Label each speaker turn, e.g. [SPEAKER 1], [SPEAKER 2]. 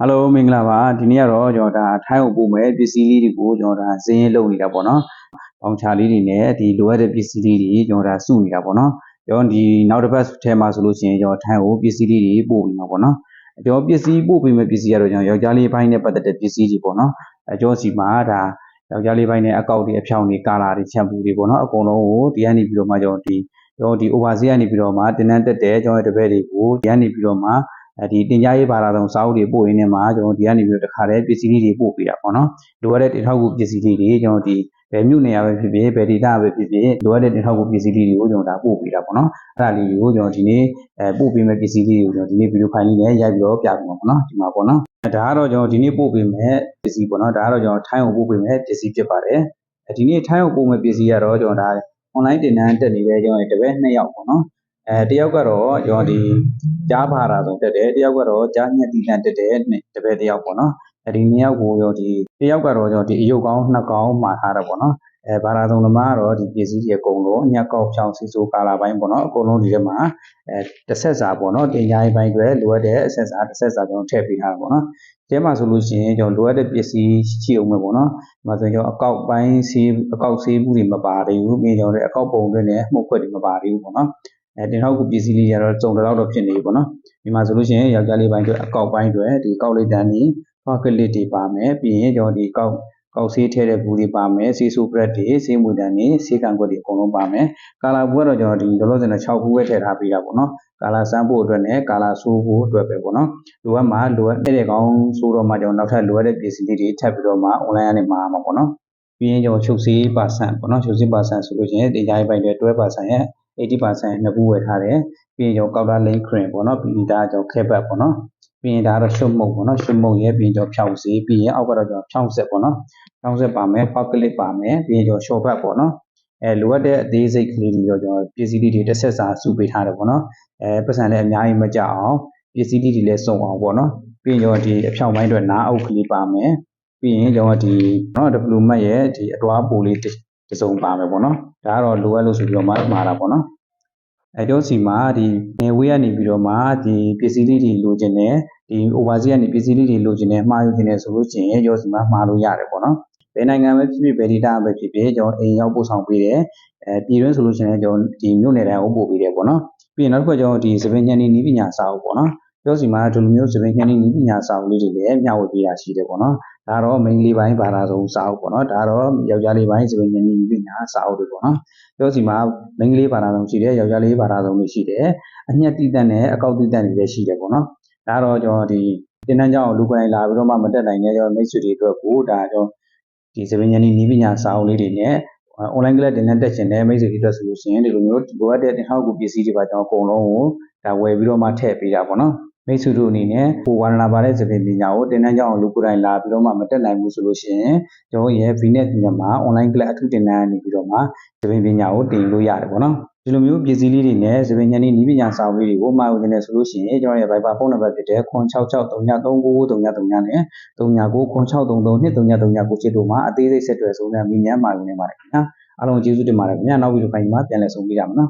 [SPEAKER 1] Hello မင်္ဂလာပါဒီနေ့ကတော့ကျွန်တော်ဒါထိုင်းကိုပို့မယ်ပစ္စည်းလေးတွေကိုကျွန်တော်ဒါဈေးရင်လုပ်နေတာပေါ့နော်။ပေါင်ချာလေးတွေနဲ့ဒီလိုအပ်တဲ့ပစ္စည်းလေးတွေကျွန်တော်ဒါစုနေတာပေါ့နော်။ကျွန်တော်ဒီနောက်တစ်ပတ်ထဲမှာဆိုလို့ရှိရင်ကျွန်တော်ထိုင်းကိုပစ္စည်းလေးတွေပို့ပြီးမှာပေါ့နော်။ကျွန်တော်ပစ္စည်းပို့ပြီးမဲ့ပစ္စည်းကတော့ကျွန်တော်ယောက်ျားလေးဘိုင်းနဲ့ပတ်သက်တဲ့ပစ္စည်းတွေပေါ့နော်။ကျွန်တော်စီမှာဒါယောက်ျားလေးဘိုင်းနဲ့အကောက်တွေအဖြောင်းတွေကာလာတွေချမ်ပူတွေပေါ့နော်အကုန်လုံးကိုဒီကနေပြီးတော့မှကျွန်တော်ဒီ overseas ကနေပြီးတော့မှတင်တန်းတက်တဲ့ကျွန်တော်တပည့်တွေကိုဒီကနေပြီးတော့မှဒီတင်ကြားရေးဘာသာဆောင်စာအုပ်တွေပို့ရင်းနဲ့မှာကျွန်တော်ဒီကနေပြီးတော့တခါတည်းပစ္စည်းလေးတွေပို့ပေးတာပေါ့နော်လိုအပ်တဲ့တင်ထောက်ကူပစ္စည်းလေးတွေကျွန်တော်ဒီဘယ်မြို့နေရာပဲဖြစ်ဖြစ်ဘယ်ဒေသပဲဖြစ်ဖြစ်လိုအပ်တဲ့တင်ထောက်ကူပစ္စည်းလေးတွေကိုကျွန်တော်ဒါပို့ပေးတာပေါ့နော်အဲ့ဒါလေးကိုကျွန်တော်ဒီနေ့ပို့ပေးမဲ့ပစ္စည်းလေးတွေကိုကျွန်တော်ဒီနေ့ဗီဒီယိုဖိုင်လေးနဲ့ရိုက်ပြီးတော့ပြပေးမှာပေါ့နော်ဒီမှာပေါ့နော်ဒါကတော့ကျွန်တော်ဒီနေ့ပို့ပေးမဲ့ပစ္စည်းပေါ့နော်ဒါကတော့ကျွန်တော်ထိုင်းကိုပို့ပေးမဲ့ပစ္စည်းဖြစ်ပါတယ်ဒီနေ့ထိုင်းကိုပို့မဲ့ပစ္စည်းကတော့ကျွန်တော်ဒါ online တင်တန်းတက်နေတဲ့ကျွန်တော်တပည့်2ယောက်ပေါ့နော်တယောက်ကတော့ကျွန်တော်ဒီကြားဘာသာဆုံးတက်တယ်တယောက်ကတော့ကြားညက်တီတန်တက်တယ်တပည့်တယောက်ပေါ့နော်ဒီ2ယောက်ကိုရောဒီတယောက်ကတော့ကျွန်တော်ဒီအယုတ်ကောင်း2ကောင်းမှာထားတာပေါ့နော်ဘာသာဆုံးသမားကတော့ဒီပစ္စည်းတွေအကုန်လုံးအညက်ကောက်ချောင်းစီဆိုကာလာပိုင်းပေါ့နော်အကုန်လုံးဒီထဲမှာတစ်ဆက်စာပေါ့နော်တင်ကြားရေးပိုင်းတွေလိုအပ်တဲ့အဆက်စာတစ်ဆက်စာကျွန်တော်ထည့်ပေးထားတာပေါ့နော်ဒီမှာဆိုလို့ရှိရင်ကျွန်တော်လိုအပ်တဲ့ပစ္စည်းရှိအောင်ပဲပေါ့နော်ဒီမှာဆိုရင်ကျွန်တော်အကောက်ပိုင်းဆေးအကောက်ဆေးမှုတွေမပါသေးဘူးပြီးကျွန်တော်လည်းအကောက်ပုံတွေနဲ့မှုတ်ခွက်တွေမပါသေးဘူးပေါ့နော်တင်ထောက်ကူပစ္စည်းလေးတွေကတော့စုံတော့ဖြစ်နေပြီပေါ့နော်ဒီမှာဆိုလို့ရှိရင်ယောက်ျားလေးပိုင်းတွေအကောက်ပိုင်းတွေဒီကောက်လိုက်တန်းကြီးဖောက်ကလစ်တွေပါမယ်ပြီးရင်ကျွန်တော်ဒီကောက်ဆေးထဲတဲ့ဘူးတွေပါမယ်ဆေးဆူပရက်တွေဆေးမူတန်းတွေဆေးကန်ခွက်တွေအကုန်လုံးပါမယ်ကာလာဘူးကတော့ကျွန်တော်ဒီလောလောဆယ်နဲ့6ဘူးပဲထည့်ထားပေးတာပေါ့နော်ကာလာစမ်းဖို့အတွက်နဲ့ကာလာဆိုးဖို့အတွက်ပဲပေါ့နော်လိုအပ်မှလိုအပ်တဲ့ကောင်ဆိုးတော့မှကျွန်တော်နောက်ထပ်လိုအပ်တဲ့ပစ္စည်းလေးတွေထပ်ပြီးတော့မှ online ကနေမှာမှာပေါ့နော်ပြီးရင်ကျွန်တော်ချုပ်ဆေးပါဆန်ပေါ့နော်ချုပ်ဆေးပါဆန်ဆိုလို့ရှိရင်တင်ကြားရေးပိုင်းတွေ12%ရဲ့80%နှစ်ဘူးဝယ်ထားတယ်ပြီးရင်ကျွန်တော်ကောက်တာလိန်ခရင်ပေါ့နော်ပြီးဒါကျွန်တော်ခဲဘတ်ပေါ့နော်ပြီးရင်ဒါကတော့ရှုပ်မုံပေါ့နော်ရှုပ်မုံရဲ့ပြီးရင်ကျွန်တော်ဖြောင်းစေးပြီးရင်အောက်ကတော့ကျွန်တော်ဖြောင်းဆက်ပေါ့နော်ဖြောင်းဆက်ပါမယ်ဖောက်ကလစ်ပါမယ်ပြီးရင်ကျွန်တော်ရှော့ဘတ်ပေါ့နော်လိုအပ်တဲ့အသေးစိတ်ကလေးတွေတော့ကျွန်တော်ပစ္စည်းလေးတွေတစ်ဆက်စာစုပေးထားတယ်ပေါ့နော်ပတ်စံလည်းအများကြီးမကြအောင်ပစ္စည်းလေးတွေလည်းစုံအောင်ပေါ့နော်ပြီးရင်ကျွန်တော်ဒီအဖြောင်းပိုင်းအတွက်နားအုပ်ကလေးပါမယ်ပြီးရင်ကျွန်တော်ဒီနော်ဒပလူမတ်ရဲ့ဒီအတွားပိုလေးတစ်စုံပါမယ်ပေါ့နော်ဒါကတော့လိုအပ်လို့ဆိုပြီးတော့မှာတာပေါ့နော်ကျွန်တော်စီမှာဒီနေဝေးကနေပြီးတော့မှဒီပစ္စည်းလေးတွေလိုချင်တယ်ဒီ overseas ကနေပစ္စည်းလေးတွေလိုချင်တယ်မှာယူချင်တယ်ဆိုလို့ရှိရင်ကျွန်တော်စီမှာမှာလို့ရတယ်ပေါ့နော်ဘယ်နိုင်ငံပဲဖြစ်ဖြစ်ဘယ်ဒေသပဲဖြစ်ဖြစ်ကျွန်တော်အိမ်ရောက်ပို့ဆောင်ပေးတယ်ပြည်တွင်းဆိုလို့ရှိရင်ကျွန်တော်ဒီမြို့နယ်တိုင်းကိုပို့ပေးတယ်ပေါ့နော်ပြီးရင်နောက်တစ်ခါကျွန်တော်ဒီစပင်ညံနီးပညာစာအုပ်ပေါ့နော်ကျွန်တော်စီမှာဒီလိုမျိုးစပင်ညံနီးပညာစာအုပ်လေးတွေလည်းမျှဝေပေးတာရှိတယ်ပေါ့နော်ဒါတော့မိန်းကလေးပိုင်းဘာသာဆုံးစာအုပ်ပေါ့နော်ဒါတော့ယောက်ျားလေးပိုင်းစပင်ညံနီးပညာစာအုပ်တွေပေါ့နော်ကျွန်တော်စီမှာမိန်းကလေးဘာသာဆုံးရှိတယ်ယောက်ျားလေးဘာသာဆုံးတွေရှိတယ်အညက်တိတက်နဲ့အကောက်တိတက်တွေလည်းရှိတယ်ပေါ့နော်ဒါတော့ကျွန်တော်ဒီတင်တန်းကျောင်းလူကိုယ်တိုင်လာပြီးတော့မှမတက်နိုင်တဲ့ကျွန်တော်မိတ်ဆွေတွေအတွက်ကိုဒါကျွန်တော်ဒီစပင်ညံနီးပညာစာအုပ်လေးတွေနဲ့online class တင်တန်းတက်ချင်တဲ့မိတ်ဆွေတွေအတွက်ဆိုလို့ရှိရင်ဒီလိုမျိုးလိုအပ်တဲ့တင်ထောက်ကူပစ္စည်းတွေပါကျွန်တော်အကုန်လုံးကိုဒါဝယ်ပြီးတော့မှထည့်ပေးတာပေါ့နော်မိတ်ဆွေတို့အနေနဲ့ဟိုဝါဒနာပါတဲ့စပင်ပညာကိုတင်တန်းကျောင်းလူကိုယ်တိုင်လာပြီးတော့မှမတက်နိုင်ဘူးဆိုလို့ရှိရင်ကျွန်တော်ရဲ့ VNet မြန်မာ online class အထူးတင်တန်းနေပြီးတော့မှစပင်ပညာကိုတင်လို့ရတယ်ပေါ့နော်ဒီလိုမျိုးပစ္စည်းလေးတွေနဲ့စပင်ညံနီးပညာစာအုပ်လေးတွေကိုမှာယူနေတယ်ဆိုလို့ရှိရင်ကျွန်တော်ရဲ့ Viber ဖုန်းနံပါတ်ဖြစ်တဲ့0663393939နဲ့399633233939ချစ်တို့မှာအသေးစိတ်ဆက်သွယ်ဆုံးဖြတ်မိညာမှာယူနေပါတယ်ခင်ဗျာအားလုံးကျေးဇူးတင်ပါတယ်ခင်ဗျာနောက်ဗီဒီယိုဖိုင်မှာပြန်လည်ဆုံပြရမယ်နော်